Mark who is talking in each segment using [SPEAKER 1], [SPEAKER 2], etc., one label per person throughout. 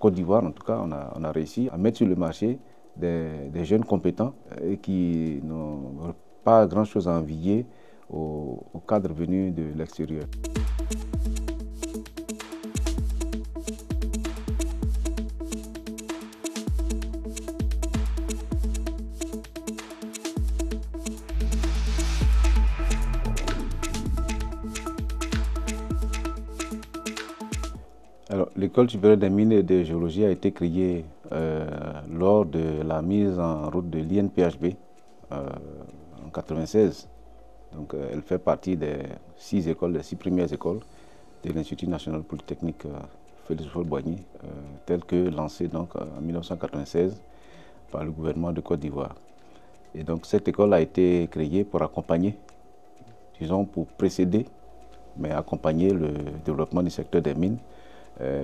[SPEAKER 1] Côte d'Ivoire, en tout cas, on a réussi à mettre sur le marché des jeunes compétents et qui n'ont pas grand-chose à envier aux cadres venus de l'extérieur. Alors, l'École supérieure des mines et de géologie a été créée lors de la mise en route de l'INPHB en 1996. Donc, elle fait partie des 6 écoles, des 6 premières écoles de l'Institut national polytechnique Félix Houphouët-Boigny, tel que lancé donc, en 1996 par le gouvernement de Côte d'Ivoire. Et donc, cette école a été créée pour accompagner, disons pour précéder, mais accompagner le développement du secteur des mines,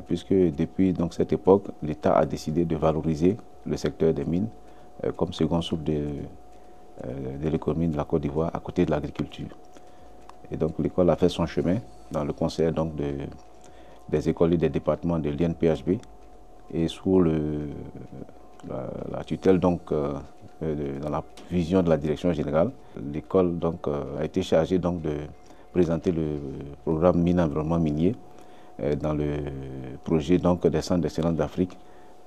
[SPEAKER 1] puisque depuis donc, cette époque, l'État a décidé de valoriser le secteur des mines comme second souffle de l'économie de la Côte d'Ivoire à côté de l'agriculture. Et donc l'école a fait son chemin dans le conseil donc, des écoles et des départements de l'INPHB et sous la tutelle donc, dans la vision de la direction générale. L'école donc, a été chargée donc, de présenter le programme Mine Environnement Minier dans le projet donc, des centres d'excellence d'Afrique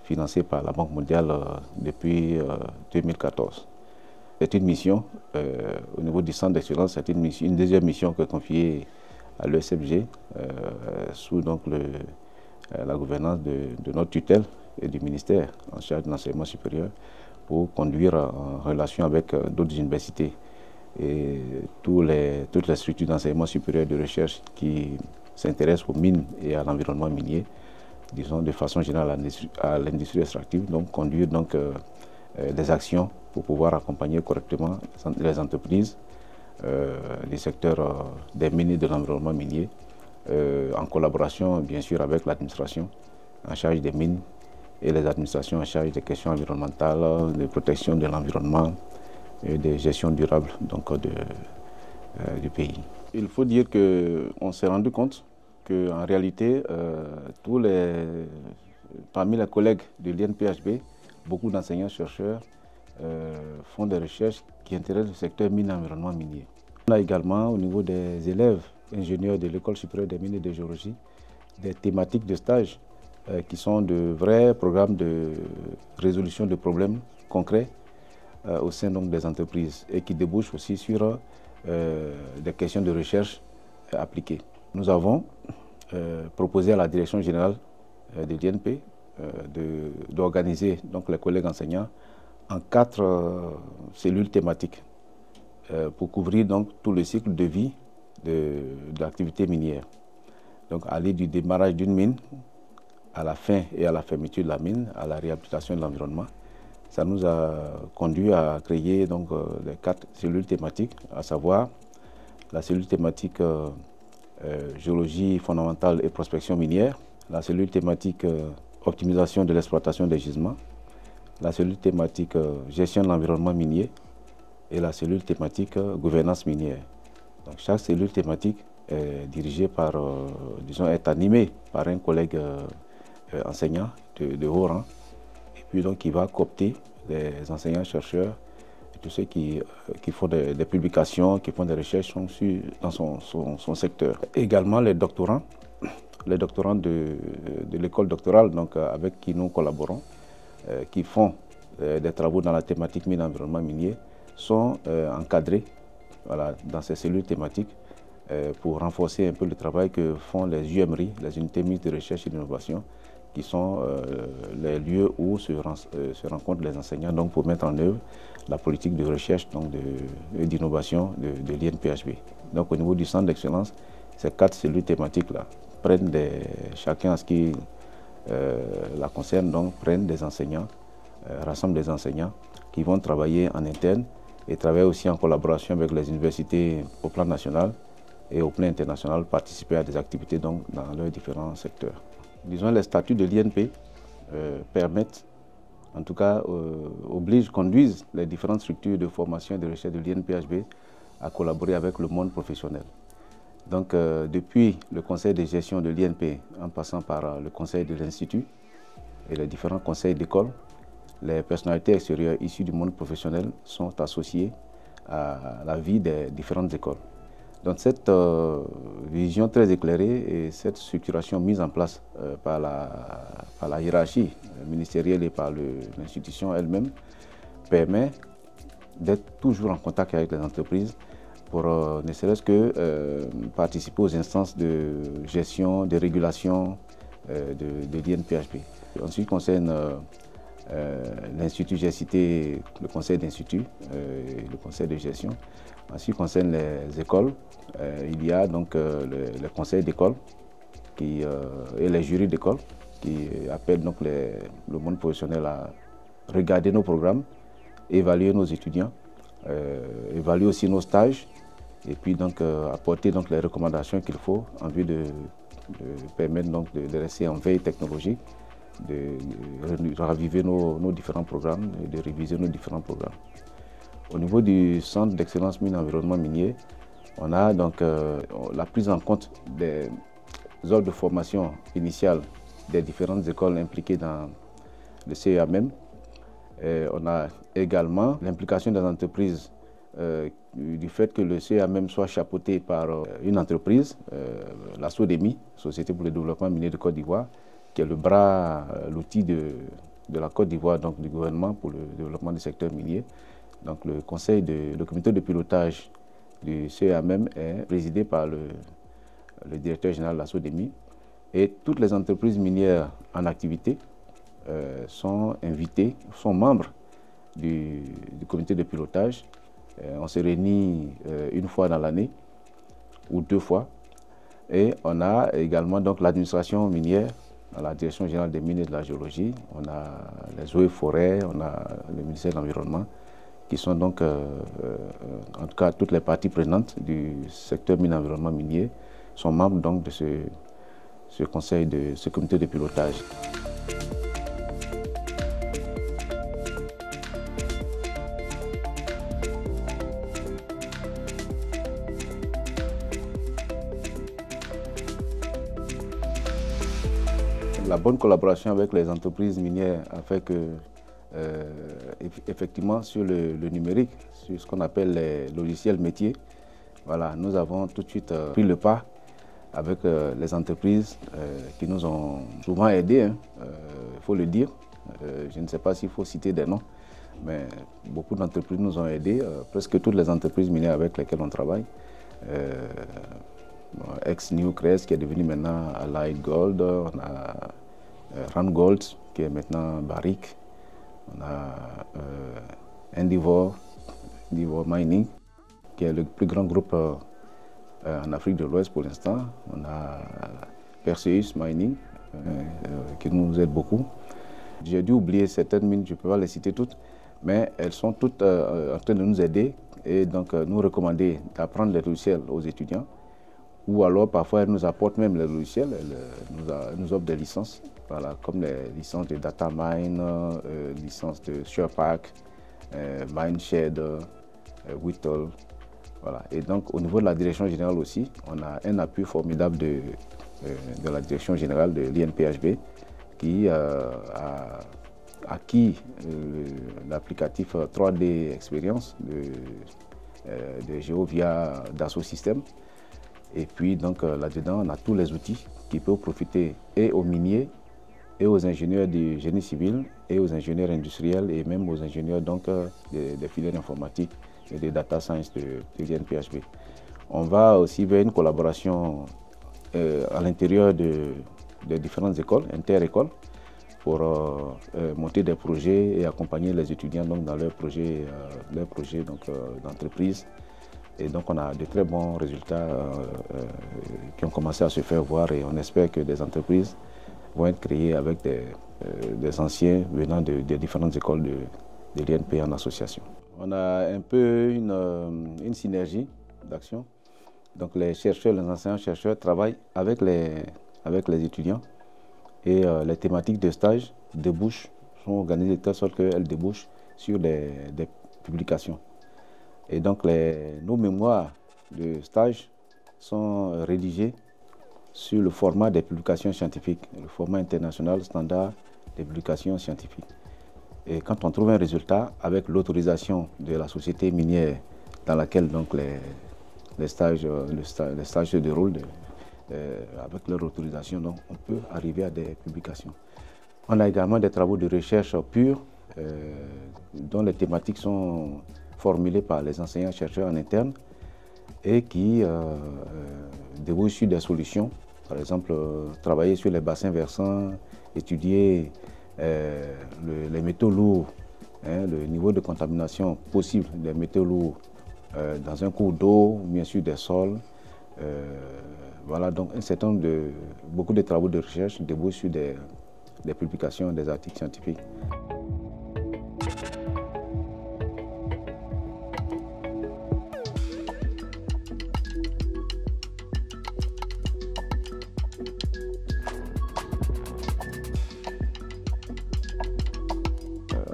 [SPEAKER 1] financé par la Banque mondiale depuis 2014. C'est une mission, au niveau du centre d'excellence, c'est une deuxième mission que confiée à l'ESFG sous donc, la gouvernance de notre tutelle et du ministère en charge de l'enseignement supérieur pour conduire en relation avec d'autres universités et toutes les structures d'enseignement supérieur et de recherche qui s'intéressent aux mines et à l'environnement minier, disons de façon générale à l'industrie extractive, donc conduire donc, des actions pour pouvoir accompagner correctement les entreprises du secteur des mines et de l'environnement minier, en collaboration bien sûr avec l'administration en charge des mines et les administrations en charge des questions environnementales, de protection de l'environnement et de gestion durable donc, du pays. Il faut dire qu'on s'est rendu compte qu'en réalité, parmi les collègues de l'INPHB, beaucoup d'enseignants-chercheurs font des recherches qui intéressent le secteur mine et environnement minier. On a également, au niveau des élèves ingénieurs de l'École supérieure des mines et de géologie, des thématiques de stage qui sont de vrais programmes de résolution de problèmes concrets au sein donc, des entreprises et qui débouchent aussi sur des questions de recherche appliquées. Nous avons proposé à la direction générale de l'INP d'organiser les collègues enseignants en 4 cellules thématiques pour couvrir donc, tout le cycle de vie de l'activité minière. Donc aller du démarrage d'une mine à la fin et à la fermeture de la mine, à la réhabilitation de l'environnement. Ça nous a conduit à créer donc, les 4 cellules thématiques, à savoir la cellule thématique géologie fondamentale et prospection minière, la cellule thématique optimisation de l'exploitation des gisements, la cellule thématique gestion de l'environnement minier et la cellule thématique gouvernance minière. Donc chaque cellule thématique est dirigée par, disons, est animée par un collègue enseignant de haut rang et puis donc il va coopter les enseignants-chercheurs et tous ceux qui font des publications, qui font des recherches dans son secteur. Également les doctorants de l'école doctorale donc, avec qui nous collaborons, qui font des travaux dans la thématique mine et environnement minier, sont encadrés voilà, dans ces cellules thématiques pour renforcer un peu le travail que font les UMRI, les unités mixtes de recherche et d'innovation, qui sont les lieux où se rencontrent les enseignants donc, pour mettre en œuvre la politique de recherche et d'innovation de l'INPHB. Donc au niveau du centre d'excellence, ces 4 cellules thématiques-là prennent chacun à ce qui la concerne, donc prennent des enseignants, rassemblent des enseignants qui vont travailler en interne et travailler aussi en collaboration avec les universités au plan national et au plan international, participer à des activités donc, dans leurs différents secteurs. Disons, les statuts de l'INP permettent, en tout cas, conduisent les différentes structures de formation et de recherche de l'INPHB à collaborer avec le monde professionnel. Donc, depuis le conseil de gestion de l'INP, en passant par le conseil de l'Institut, et les différents conseils d'école, les personnalités extérieures issues du monde professionnel sont associées à la vie des différentes écoles. Donc cette vision très éclairée et cette structuration mise en place par la hiérarchie ministérielle et par l'institution elle-même permet d'être toujours en contact avec les entreprises pour ne serait-ce que participer aux instances de gestion, de régulation de l'INPHB. En ce qui concerne l'institut, j'ai cité le conseil d'institut, le conseil de gestion. En ce qui concerne les écoles, il y a donc le conseil d'école et les jurys d'école qui appellent donc le monde professionnel à regarder nos programmes, évaluer nos étudiants, évaluer aussi nos stages et puis donc apporter donc les recommandations qu'il faut en vue de permettre donc de rester en veille technologique, de raviver nos différents programmes et de réviser nos différents programmes. Au niveau du centre d'excellence mine environnement minier, on a donc la prise en compte des offres de formation initiale des différentes écoles impliquées dans le CEAMEM. On a également l'implication des entreprises du fait que le CEAMEM soit chapeauté par une entreprise, la SODEMI, Société pour le développement minier de Côte d'Ivoire, qui est le bras, l'outil de la Côte d'Ivoire, donc du gouvernement pour le développement du secteur minier. Donc le comité de pilotage du CEAMEM est présidé par le directeur général de la SODEMI et toutes les entreprises minières en activité sont invitées, sont membres du comité de pilotage. On se réunit une fois dans l'année ou 2 fois et on a également donc l'administration minière, la direction générale des mines et de la géologie, on a les eaux et forêts, on a le ministère de l'Environnement qui sont donc en tout cas toutes les parties prenantes du secteur mine environnement minier sont membres donc de ce conseil, de ce comité de pilotage. La bonne collaboration avec les entreprises minières a fait que, effectivement, sur le numérique, sur ce qu'on appelle les logiciels métiers, voilà, nous avons tout de suite pris le pas avec les entreprises qui nous ont souvent aidés, il faut le dire. Je ne sais pas s'il faut citer des noms, mais beaucoup d'entreprises nous ont aidés, presque toutes les entreprises minières avec lesquelles on travaille. Ex-Newcrest qui est devenu maintenant Allied Gold, on a Randgold qui est maintenant Barrick, on a Endeavour Mining qui est le plus grand groupe en Afrique de l'Ouest pour l'instant, on a Perseus Mining qui nous aide beaucoup. J'ai dû oublier certaines mines, je ne peux pas les citer toutes, mais elles sont toutes en train de nous aider et donc nous recommander d'apprendre les logiciels aux étudiants. Ou alors parfois elles nous apportent même les logiciels, elles nous offrent des licences, voilà, comme les licences de DataMine, licences de SharePack, Mineshed, Whittle. Voilà. Et donc au niveau de la direction générale aussi, on a un appui formidable de la direction générale de l'INPHB qui a acquis l'applicatif 3D Experience de Geovia Dassault Systèmes. Et puis donc là-dedans, on a tous les outils qui peuvent profiter et aux miniers, et aux ingénieurs du génie civil, et aux ingénieurs industriels, et même aux ingénieurs donc, des filières informatiques et des data science de l'INPHB. On va aussi vers une collaboration à l'intérieur des différentes écoles, inter-écoles, pour monter des projets et accompagner les étudiants donc, dans leurs projets d'entreprise. Et donc on a de très bons résultats qui ont commencé à se faire voir et on espère que des entreprises vont être créées avec des anciens venant des différentes écoles de l'INP en association. On a un peu une synergie d'action. Donc les chercheurs, les enseignants-chercheurs travaillent avec les étudiants et les thématiques de stage sont organisées de telle sorte qu'elles débouchent sur des publications. Et donc nos mémoires de stage sont rédigés sur le format des publications scientifiques, le format international standard des publications scientifiques. Et quand on trouve un résultat, avec l'autorisation de la société minière dans laquelle donc, les stages se déroulent, avec leur autorisation, donc, on peut arriver à des publications. On a également des travaux de recherche purs dont les thématiques sont formulées par les enseignants-chercheurs en interne et qui débouchent sur des solutions. Par exemple, travailler sur les bassins versants, étudier les métaux lourds, le niveau de contamination possible des métaux lourds dans un cours d'eau, bien sûr des sols. Voilà donc beaucoup de travaux de recherche débouchent sur des publications, des articles scientifiques.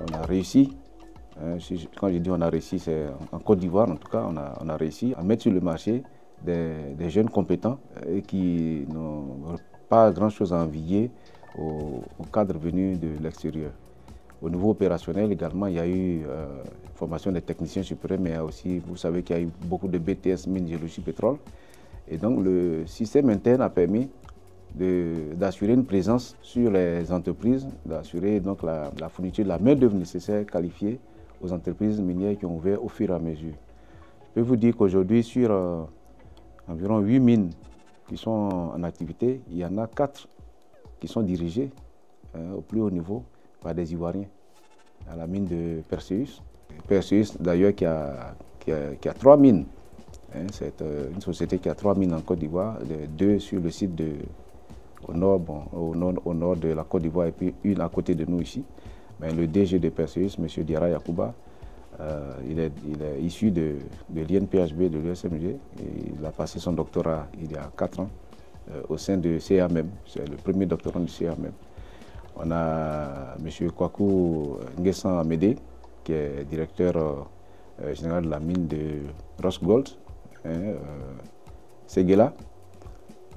[SPEAKER 1] On a réussi, quand je dis on a réussi, c'est en Côte d'Ivoire en tout cas, on a réussi à mettre sur le marché des jeunes compétents et qui n'ont pas grand-chose à envier aux cadres venus de l'extérieur. Au niveau opérationnel également, il y a eu formation des techniciens supérieurs, mais il y a aussi, vous savez qu'il y a eu beaucoup de BTS, mine, géologie, pétrole. Et donc le système interne a permis d'assurer une présence sur les entreprises, d'assurer donc la fourniture de la main-d'œuvre nécessaire qualifiée aux entreprises minières qui ont ouvert au fur et à mesure. Je peux vous dire qu'aujourd'hui, sur environ 8 mines qui sont en activité, il y en a 4 qui sont dirigées au plus haut niveau par des Ivoiriens. À la mine de Perseus. Perseus d'ailleurs qui a 3 mines. C'est une société qui a 3 mines en Côte d'Ivoire, 2 sur le site au nord de la Côte d'Ivoire et puis une à côté de nous ici. Mais le DG de Perseus, M. Diarra Yacouba, il est issu de l'INPHB, de l'USMG. Il a passé son doctorat il y a 4 ans au sein de CAMEM. C'est le premier doctorant du CAMEM. On a M. Kwaku Nguessan Amédé, qui est directeur général de la mine de Rossgold, Séguéla.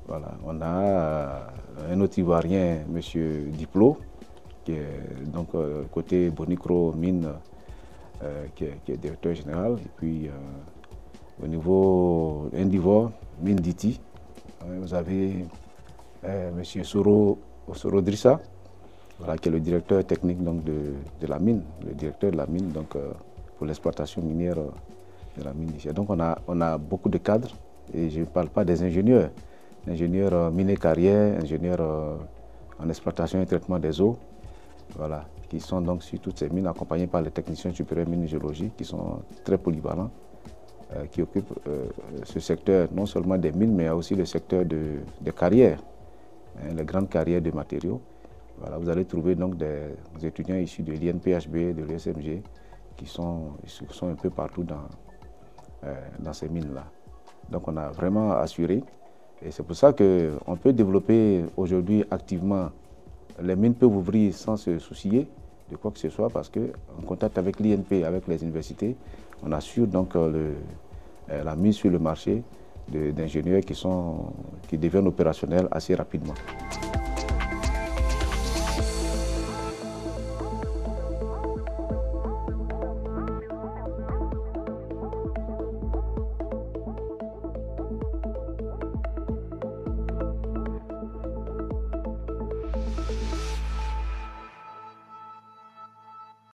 [SPEAKER 1] Voilà. On a un autre Ivoirien, M. Diplo, qui est donc côté Bonicro Mine, qui est directeur général. Et puis au niveau Indivore, Mine d'Iti, vous avez M. Soro Drissa, voilà, qui est le directeur technique donc, de la mine, le directeur de la mine donc, pour l'exploitation minière de la mine ici. Donc on a beaucoup de cadres, et je ne parle pas des ingénieurs miniers carrières, ingénieurs en exploitation et traitement des eaux, voilà, qui sont donc sur toutes ces mines accompagnés par les techniciens supérieurs mines géologiques qui sont très polyvalents, qui occupent ce secteur non seulement des mines mais aussi le secteur des carrières, les grandes carrières de matériaux. Voilà, vous allez trouver donc des étudiants issus de l'INPHB, de l'USMG, qui sont un peu partout dans ces mines-là. Donc on a vraiment assuré, et c'est pour ça qu'on peut développer aujourd'hui activement. Les mines peuvent ouvrir sans se soucier de quoi que ce soit, parce qu'en contact avec l'INP, avec les universités, on assure donc la mise sur le marché d'ingénieurs qui deviennent opérationnels assez rapidement.